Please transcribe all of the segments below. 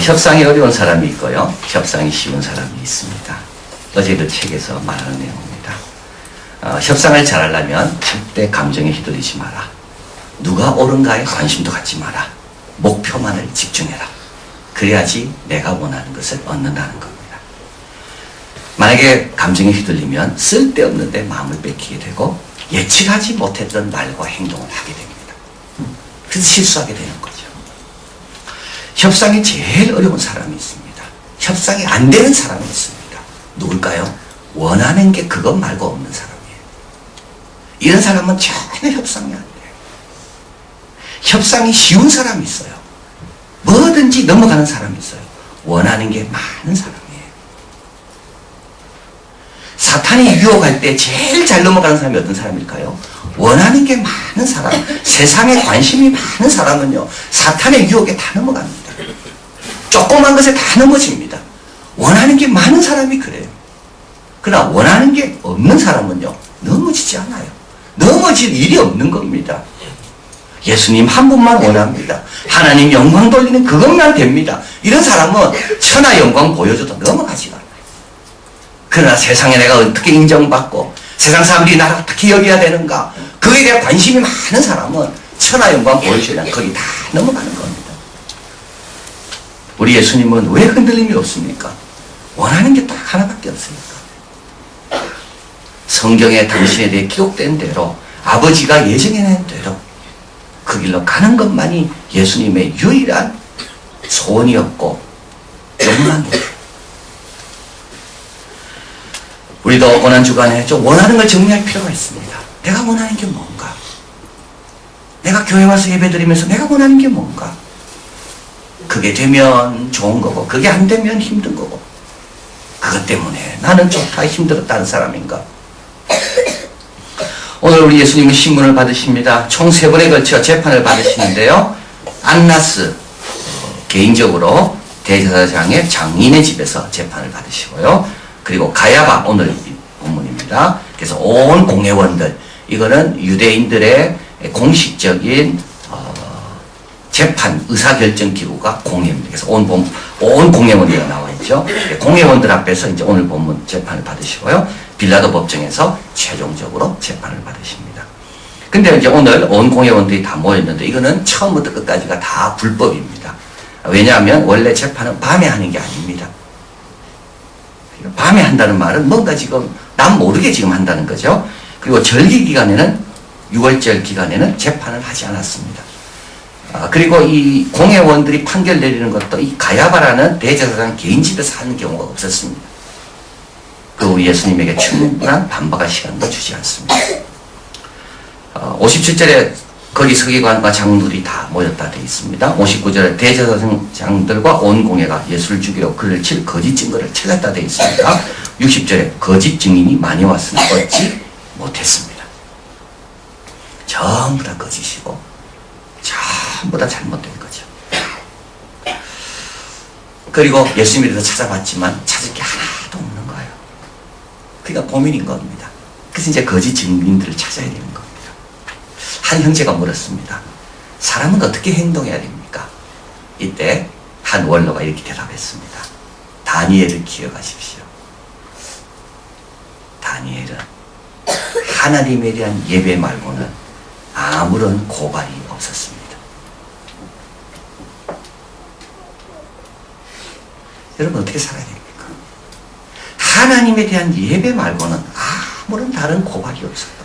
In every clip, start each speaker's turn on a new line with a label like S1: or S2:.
S1: 협상이 어려운 사람이 있고요. 협상이 쉬운 사람이 있습니다. 어제 그 책에서 말하는 내용입니다. 협상을 잘하려면 절대 감정에 휘둘리지 마라. 누가 옳은가에 관심도 갖지 마라. 목표만을 집중해라. 그래야지 내가 원하는 것을 얻는다는 겁니다. 만약에 감정에 휘둘리면 쓸데없는데 마음을 뺏기게 되고 예측하지 못했던 말과 행동을 하게 됩니다. 그래서 실수하게 되는 거죠. 협상이 제일 어려운 사람이 있습니다. 협상이 안 되는 사람이 있습니다. 누굴까요? 원하는 게 그것 말고 없는 사람이에요. 이런 사람은 전혀 협상이 안 돼요. 협상이 쉬운 사람이 있어요. 뭐든지 넘어가는 사람이 있어요. 원하는 게 많은 사람이에요. 사탄이 유혹할 때 제일 잘 넘어가는 사람이 어떤 사람일까요? 원하는 게 많은 사람, 세상에 관심이 많은 사람은요, 사탄의 유혹에 다 넘어갑니다. 조그만 것에 다 넘어집니다. 원하는 게 많은 사람이 그래요. 그러나 원하는 게 없는 사람은요, 넘어지지 않아요. 넘어질 일이 없는 겁니다. 예수님 한 분만 원합니다. 하나님 영광 돌리는 그것만 됩니다. 이런 사람은 천하 영광 보여줘도 넘어가지가 않아요. 그러나 세상에 내가 어떻게 인정받고 세상 사람들이 나를 어떻게 여겨야 되는가, 그에 대한 관심이 많은 사람은 천하 영광 보여주면 거기 다 넘어가는 겁니다. 우리 예수님은 왜 흔들림이 없습니까? 원하는 게 딱 하나밖에 없으니까. 성경에 당신에 대해 기록된 대로 아버지가 예정해낸 대로 그 길로 가는 것만이 예수님의 유일한 소원이었고 욕망이에요. 우리도 고난주간에 좀 원하는 걸 정리할 필요가 있습니다. 내가 원하는 게 뭔가? 내가 교회 와서 예배드리면서 내가 원하는 게 뭔가? 그게 되면 좋은 거고 그게 안 되면 힘든 거고, 그것 때문에 나는 좋다 힘들었다는 사람인가? 오늘 우리 예수님은 신문을 받으십니다. 총 3번에 걸쳐 재판을 받으시는데요. 안나스, 개인적으로 대제사장의 장인의 집에서 재판을 받으시고요. 그리고 가야바, 오늘 본문입니다. 그래서 온 공회원들, 이거는 유대인들의 공식적인 재판 의사결정 기구가 공회입니다. 그래서 온 공회원들이 나와 있죠. 공회원들 앞에서 이제 오늘 본문 재판을 받으시고요. 빌라도 법정에서 최종적으로 재판을 받으십니다. 근데 이제 오늘 온 공회원들이 다 모였는데 이거는 처음부터 끝까지가 다 불법입니다. 왜냐하면 원래 재판은 밤에 하는 게 아닙니다. 밤에 한다는 말은 뭔가 지금 남 모르게 지금 한다는 거죠. 그리고 절기 기간에는 6월절 기간에는 재판을 하지 않았습니다. 그리고 이 공회원들이 판결 내리는 것도 이 가야바라는 대제사장 개인 집에서 하는 경우가 없었습니다. 그 예수님에게 충분한 반박할 시간도 주지 않습니다. 57절에 거기 서기관과 장로들이 다 모였다 되어 있습니다. 59절에 대제사장들과 온 공회가 예수를 죽이려 그를 칠 거짓 증거를 찾았다 되어 있습니다. 60절에 거짓 증인이 많이 왔으나 얻지 못했습니다. 전부 다 거짓이고 전부 다 잘못된 거죠. 그리고 예수님에 대해서 찾아봤지만 찾을 게 하나도 없는 거예요. 그러니까 고민인 겁니다. 그래서 이제 거짓 증인들을 찾아야 되는 겁니다. 한 형제가 물었습니다. 사람은 어떻게 행동해야 됩니까? 이때 한 원로가 이렇게 대답했습니다. 다니엘을 기억하십시오. 다니엘은 하나님에 대한 예배 말고는 아무런 고발이 없었습니다. 여러분 어떻게 살아야 됩니까? 하나님에 대한 예배 말고는 아무런 다른 고발이 없었다.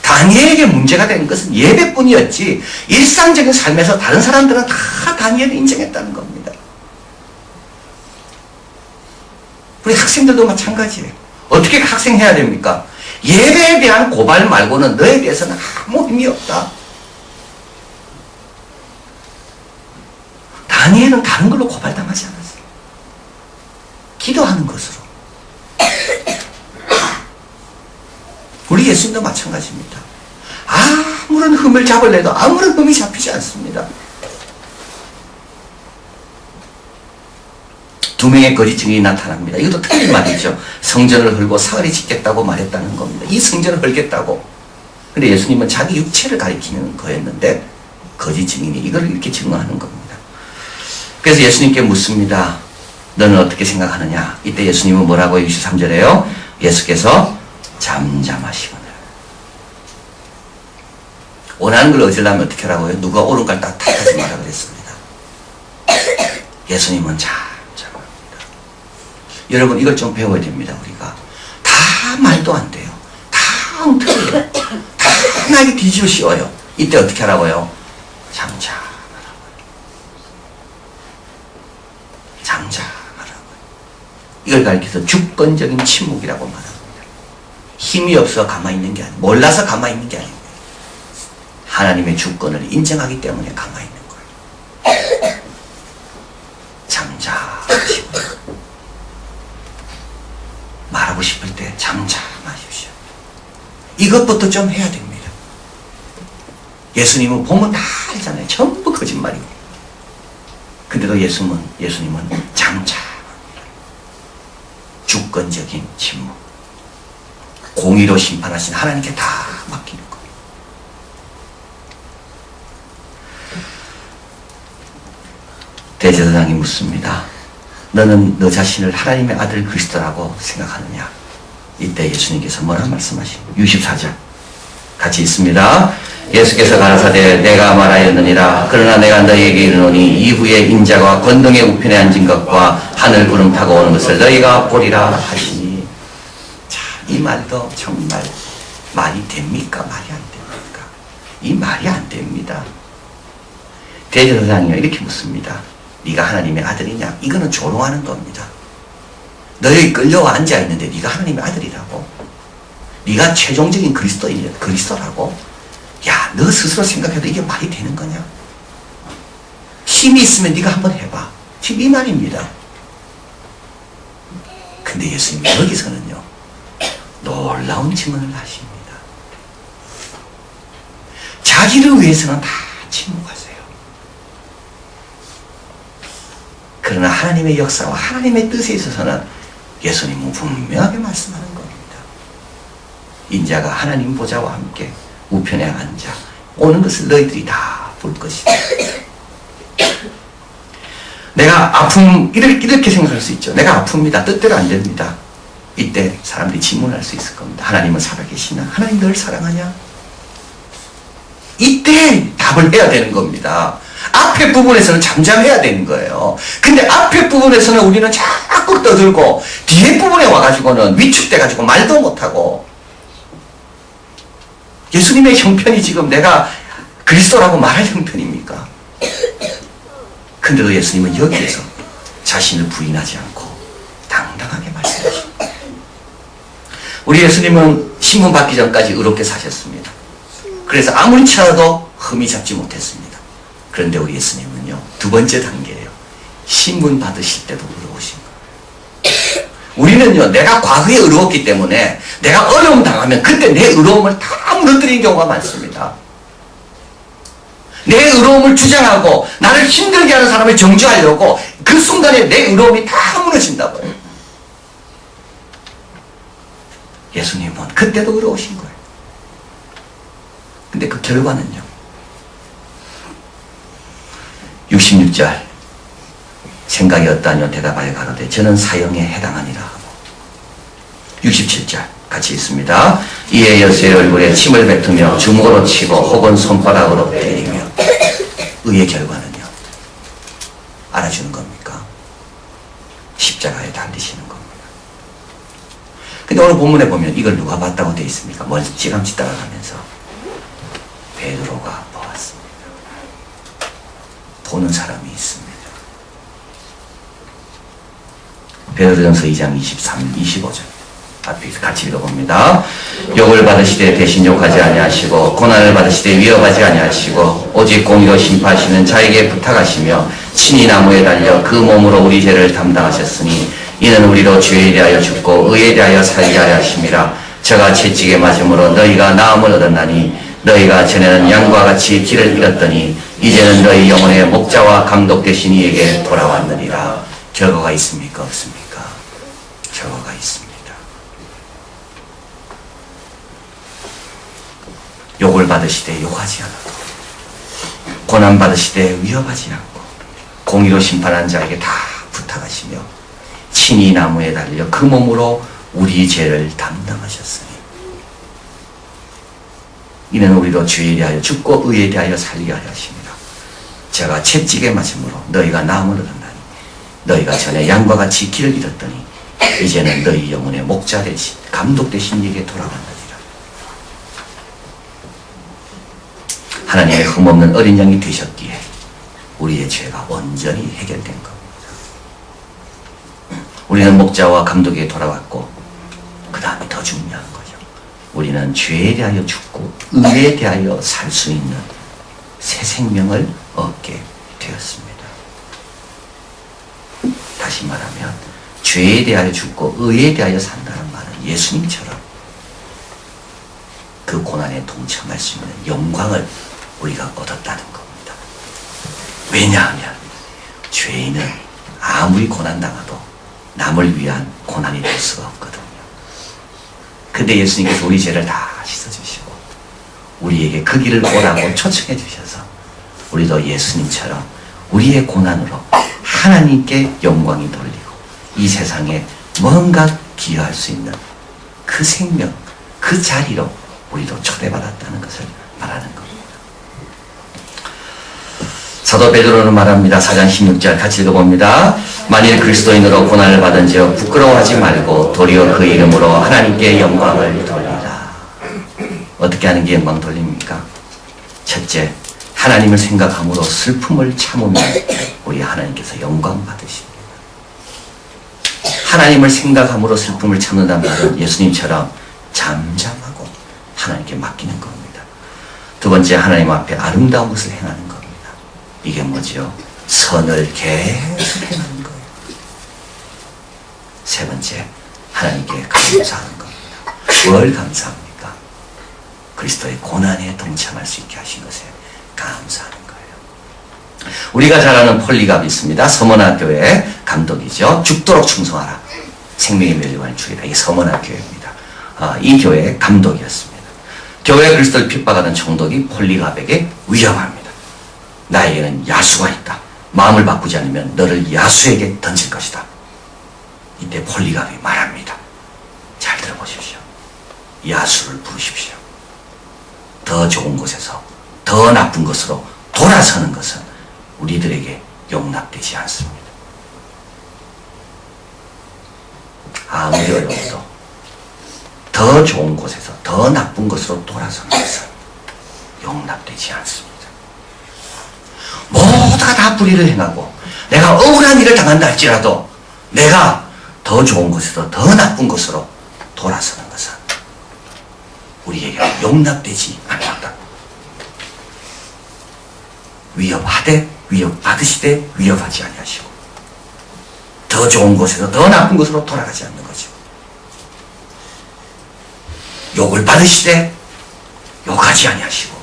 S1: 다니엘에게 문제가 된 것은 예배뿐이었지 일상적인 삶에서 다른 사람들은 다 다니엘을 인정했다는 겁니다. 우리 학생들도 마찬가지예요. 어떻게 학생해야 됩니까? 예배에 대한 고발 말고는 너에 대해서는 아무 힘이 없다. 다니엘은 다른 걸로 고발당하지 않았어요. 기도하는 것으로. 우리 예수님도 마찬가지입니다. 아무런 흠을 잡으려도 아무런 흠이 잡히지 않습니다. 2명의 거짓 증인이 나타납니다. 이것도 틀린 말이죠. 성전을 헐고 사흘이 짓겠다고 말했다는 겁니다. 이 성전을 헐겠다고. 근데 예수님은 자기 육체를 가리키는 거였는데 거짓 증인이 이걸 이렇게 증언하는 겁니다. 그래서 예수님께 묻습니다. 너는 어떻게 생각하느냐? 이때 예수님은 뭐라고 63절에요? 예수께서 잠잠하시거늘. 원하는 걸 얻으려면 어떻게 하라고요? 누가 옳은 걸 딱 탓하지 마라 그랬습니다. 예수님은 잠잠합니다. 여러분 이걸 좀 배워야 됩니다. 우리가 다 말도 안 돼요. 다 엉터리예요. 다 나에게 뒤집어 씌워요. 이때 어떻게 하라고요? 잠잠하라고요. 잠잠하라고요. 이걸 가리켜서 주권적인 침묵이라고 말합니다. 힘이 없어 가만히 있는 게 아니에요. 몰라서 가만히 있는 게 아닙니다. 하나님의 주권을 인정하기 때문에 가만히 있는 거예요. 잠잠하시고 말하고 싶을 때 잠잠하십시오. 이것부터 좀 해야 됩니다. 예수님은 보면 다 알잖아요. 전부 거짓말이고. 근데도 예수님은 잠잠합니다. 주권적인 침묵. 공의로 심판하신 하나님께 다 맡기는 거예요. 대제사장이 묻습니다. 너는 너 자신을 하나님의 아들 그리스도라고 생각하느냐? 이때 예수님께서 뭐라 말씀하십니까? 64절 같이 있습니다. 예수께서 가라사대 내가 말하였느니라. 그러나 내가 너희에게 이르노니 이후에 인자가 권능의 우편에 앉은 것과 하늘 구름 타고 오는 것을 너희가 보리라 하시니. 자, 이 말도 정말 말이 됩니까? 말이 안 됩니까? 이 말이 안 됩니다. 대제사장이요 이렇게 묻습니다. 네가 하나님의 아들이냐? 이거는 조롱하는 겁니다. 너희 끌려와 앉아있는데 네가 하나님의 아들이라고? 네가 최종적인 그리스도라고? 야, 너 스스로 생각해도 이게 말이 되는 거냐? 힘이 있으면 네가 한번 해봐. 지금 이 말입니다. 근데 예수님이 여기서는요 놀라운 증언을 하십니다. 자기를 위해서는 다 침묵하세요. 그러나 하나님의 역사와 하나님의 뜻에 있어서는 예수님은 분명하게 말씀하는 겁니다. 인자가 하나님 보좌와 함께 우편에 앉아 오는 것을 너희들이 다 볼 것이다. 내가 아픔 이렇게 생각할 수 있죠. 내가 아픕니다. 뜻대로 안 됩니다. 이때 사람들이 질문할 수 있을 겁니다. 하나님은 살아계시나? 하나님 널 사랑하냐? 이때 답을 해야 되는 겁니다. 앞에 부분에서는 잠잠해야 되는 거예요. 근데 앞에 부분에서는 우리는 자꾸 떠들고 뒤에 부분에 와가지고는 위축돼가지고 말도 못하고. 예수님의 형편이 지금 내가 그리스도라고 말할 형편입니까? 근데도 예수님은 여기에서 자신을 부인하지 않고 당당하게 말씀하십니다. 우리 예수님은 신분 받기 전까지 의롭게 사셨습니다. 그래서 아무리 찾아도 흠이 잡지 못했습니다. 그런데 우리 예수님은요 두 번째 단계예요. 신분 받으실 때도 의로우신 거예요. 우리는요 내가 과거에 의로웠기 때문에 내가 어려움 당하면 그때 내 의로움을 다 무너뜨리는 경우가 많습니다. 내 의로움을 주장하고 나를 힘들게 하는 사람을 정죄하려고 그 순간에 내 의로움이 다 무너진다고요. 예수님은 그때도 의로우신 거예요. 근데 그 결과는요 66절 생각이 어떠하뇨 대답하여 가로되 저는 사형에 해당하니라 하고 67절 같이 있습니다. 이에 여수의 얼굴에 침을 뱉으며 주먹으로 치고 혹은 손바닥으로 때리며. 의의 결과는요 알아주는 겁니까? 십자가에 달리시는 겁니다. 근데 오늘 본문에 보면 이걸 누가 봤다고 되어 있습니까? 멀찌감치 따라가면서 베드로가 보았습니다. 보는 사람이 있습니다. 베드로전서 2장 25절 앞에 같이 읽어봅니다. 욕을 받으시되 대신 욕하지 아니하시고 고난을 받으시되 위협하지 아니하시고 오직 공의로 심판하시는 자에게 부탁하시며 친히 나무에 달려 그 몸으로 우리 죄를 담당하셨으니 이는 우리로 죄에 대하여 죽고 의에 대하여 살게 하려 하심이라. 저가 채찍에 맞음으로 너희가 나음을 얻었나니 너희가 전에는 양과 같이 길을 잃었더니 이제는 너희 영혼의 목자와 감독 되신 이에게 돌아왔느니라. 결과가 있습니까? 없습니까? 결과가 있습니다. 욕을 받으시되 욕하지 않고 고난 받으시되 위협하지 않고 공의로 심판한 자에게 다 부탁하시며 친히 나무에 달려 그 몸으로 우리 죄를 담당하셨으니 이는 우리로 죄에 대하여 죽고 의에 대하여 살게 하려 하십니다. 제가 채찍에 맞음으로 너희가 나음을 얻었나니 너희가 전에 양과 같이 길을 잃었더니 이제는 너희 영혼의 목자 대신 감독 대신 네게 돌아간다니라. 하나님의 흠없는 어린 양이 되셨기에 우리의 죄가 온전히 해결된 겁니다. 우리는 목자와 감독에게 돌아왔고 그 다음에 더 중요한 거죠. 우리는 죄에 대하여 죽고 의에 대하여 살 수 있는 새 생명을 얻게 되었습니다. 다시 말하면 죄에 대하여 죽고 의에 대하여 산다는 말은 예수님처럼 그 고난에 동참할 수 있는 영광을 우리가 얻었다는 겁니다. 왜냐하면 죄인은 아무리 고난당해도 남을 위한 고난이 될 수가 없거든요. 근데 예수님께서 우리 죄를 다 씻어주시고 우리에게 그 길을 오라고 초청해 주셔서 우리도 예수님처럼 우리의 고난으로 하나님께 영광이 돌리고 이 세상에 뭔가 기여할 수 있는 그 생명, 그 자리로 우리도 초대받았다는 것을 말하는 겁니다. 사도 베드로는 말합니다. 4장 16절 같이 읽어봅니다. 만일 그리스도인으로 고난을 받은지여 부끄러워하지 말고 도리어 그 이름으로 하나님께 영광을 돌리라. 어떻게 하는 게 영광 돌립니까? 첫째, 하나님을 생각함으로 슬픔을 참으면 우리 하나님께서 영광 받으십니다. 하나님을 생각함으로 슬픔을 참는다는 말은 예수님처럼 잠잠하고 하나님께 맡기는 겁니다. 두 번째, 하나님 앞에 아름다운 것을 행하는 겁니다. 이게 뭐죠? 선을 계속 행하는 거예요. 세 번째, 하나님께 감사하는 겁니다. 뭘 감사합니까? 그리스도의 고난에 동참할 수 있게 하신 것에 감사하는 거예요. 우리가 잘 아는 폴리갑이 있습니다. 서머나교회 감독이죠. 죽도록 충성하라. 생명의 멸류관을 주리라. 이게 서머나교회입니다. 이 교회의 감독이었습니다. 교회 그리스도를 핍박하던 총독이 폴리갑에게 위협합니다. 나에게는 야수가 있다. 마음을 바꾸지 않으면 너를 야수에게 던질 것이다. 이때 폴리갑이 말합니다. 잘 들어보십시오. 야수를 부르십시오. 더 좋은 곳에서 더 나쁜 것으로 돌아서는 것은 우리들에게 용납되지 않습니다. 아무리 어려워도 더 좋은 곳에서 더 나쁜 것으로 돌아서는 것은 용납되지 않습니다. 모두가 다 불의를 행하고 내가 억울한 일을 당한다 할지라도 내가 더 좋은 곳에서 더 나쁜 것으로 돌아서는 것은 우리에게 용납되지 않는다. 위협하되 위협받으시되 위협하지 아니하시고 더 좋은 곳에서 더 나쁜 곳으로 돌아가지 않는 거죠. 욕을 받으시되 욕하지 아니하시고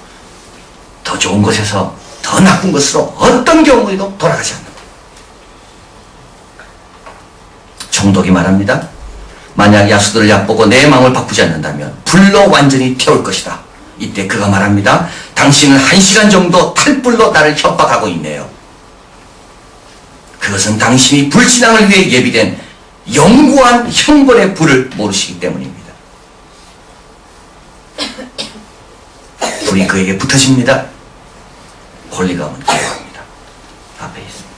S1: 더 좋은 곳에서 더 나쁜 것으로 어떤 경우에도 돌아가지 않는 거예요. 총독이 말합니다. 만약 야수들을 얕보고 내 마음을 바꾸지 않는다면 불로 완전히 태울 것이다. 이때 그가 말합니다. 당신은 1시간 정도 탈불로 나를 협박하고 있네요. 그것은 당신이 불신앙을 위해 예비된 영구한 형벌의 불을 모르시기 때문입니다. 불이 그에게 붙어집니다. 폴리갑은 기도합니다. 앞에 있습니다.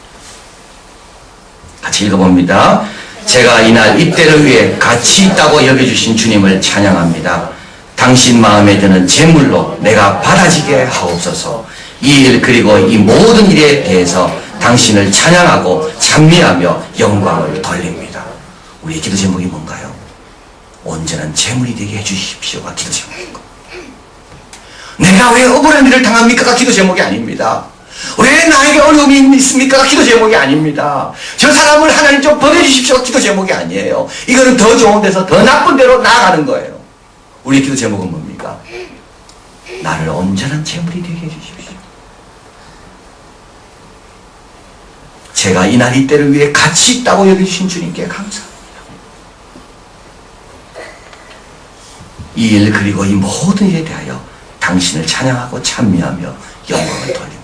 S1: 같이 읽어봅니다. 제가 이날 이때를 위해 가치 있다고 여겨주신 주님을 찬양합니다. 당신 마음에 드는 재물로 내가 받아지게 하옵소서. 이 일 그리고 이 모든 일에 대해서 당신을 찬양하고 찬미하며 영광을 돌립니다. 우리의 기도 제목이 뭔가요? 온전한 재물이 되게 해주십시오가 기도 제목인 겁니다. 내가 왜 억울한 일을 당합니까가 기도 제목이 아닙니다. 왜 나에게 어려움이 있습니까가 기도 제목이 아닙니다. 저 사람을 하나님 좀 보내주십시오가 기도 제목이 아니에요. 이거는 더 좋은 데서 더 나쁜 데로 나아가는 거예요. 우리의 기도 제목은 뭡니까? 나를 온전한 재물이 되게 해주십시오. 제가 이날 이때를 위해 가치 있다고 여겨주신 주님께 감사합니다. 이 일 그리고 이 모든 일에 대하여 당신을 찬양하고 찬미하며 영광을 돌립니다.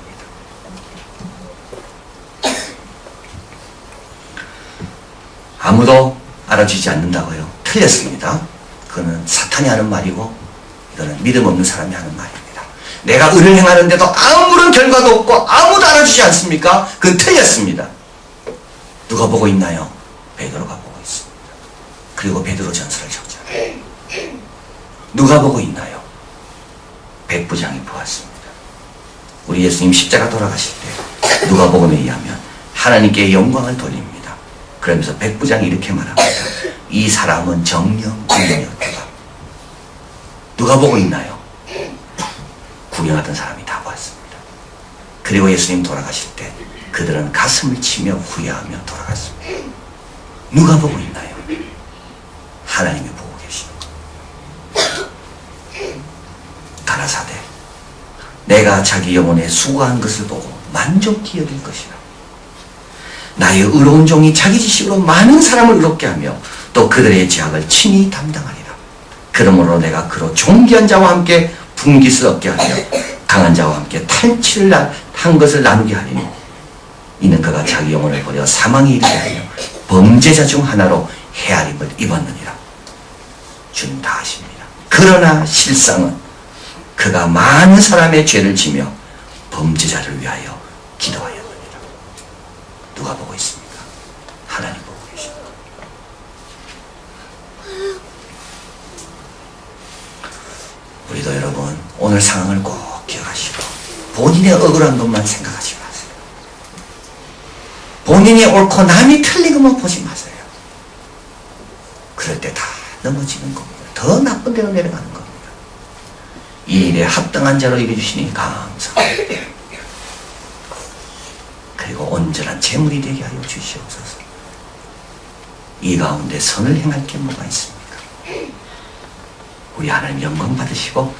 S1: 아무도 알아주지 않는다고요? 틀렸습니다. 그거는 사탄이 하는 말이고 이거는 믿음 없는 사람이 하는 말입니다. 내가 의를 행하는데도 아무런 결과도 없고 아무도 알아주지 않습니까? 그건 틀렸습니다. 누가 보고 있나요? 베드로가 보고 있습니다. 그리고 베드로 전서를 적잖아요. 누가 보고 있나요? 백부장이 보았습니다. 우리 예수님 십자가 돌아가실 때 누가 복음에 의하면 하나님께 영광을 돌립니다. 그러면서 백부장이 이렇게 말합니다. 이 사람은 정령 구령이었다. 누가 보고 있나요? 구경하던 사람이 다 보았습니다. 그리고 예수님 돌아가실 때 그들은 가슴을 치며 후회하며 돌아갔습니다. 누가 보고 있나요? 하나님이 보고 계십니다. 가라사대 내가 자기 영혼에 수고한 것을 보고 만족히 여길 것이라. 나의 의로운 종이 자기 지식으로 많은 사람을 의롭게 하며 또 그들의 죄악을 친히 담당하리라. 그러므로 내가 그로 존귀한 자와 함께 분깃을 얻게 하며 강한 자와 함께 탄치를 한 것을 나누게 하리니 이는 그가 자기 영혼을 버려 사망에 이르게 하며 범죄자 중 하나로 헤아림을 입었느니라. 주님 다 아십니다. 그러나 실상은 그가 많은 사람의 죄를 지며 범죄자를 위하여 기도하였느니라. 누가 보고 있습니까? 하나님 보고 계십니다. 우리도 여러분 오늘 상황을 꼭 기억하시고 본인의 억울한 것만 생각하지 마세요. 본인이 옳고 남이 틀린 것만 보지 마세요. 그럴 때 다 넘어지는 겁니다. 더 나쁜 데로 내려가는 겁니다. 이 일에 합당한 자로 이겨주시니 감사합니다. 그리고 온전한 재물이 되게 하여 주시옵소서. 이 가운데 선을 행할 게 뭐가 있습니까? 우리 하나님 영광 받으시고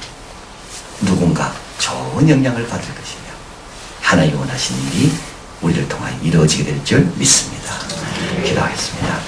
S1: 누군가 좋은 영향을 받을 것이며 하나님이 원하시는 일이 우리를 통하여 이루어지게 될 줄 믿습니다. 기도하겠습니다.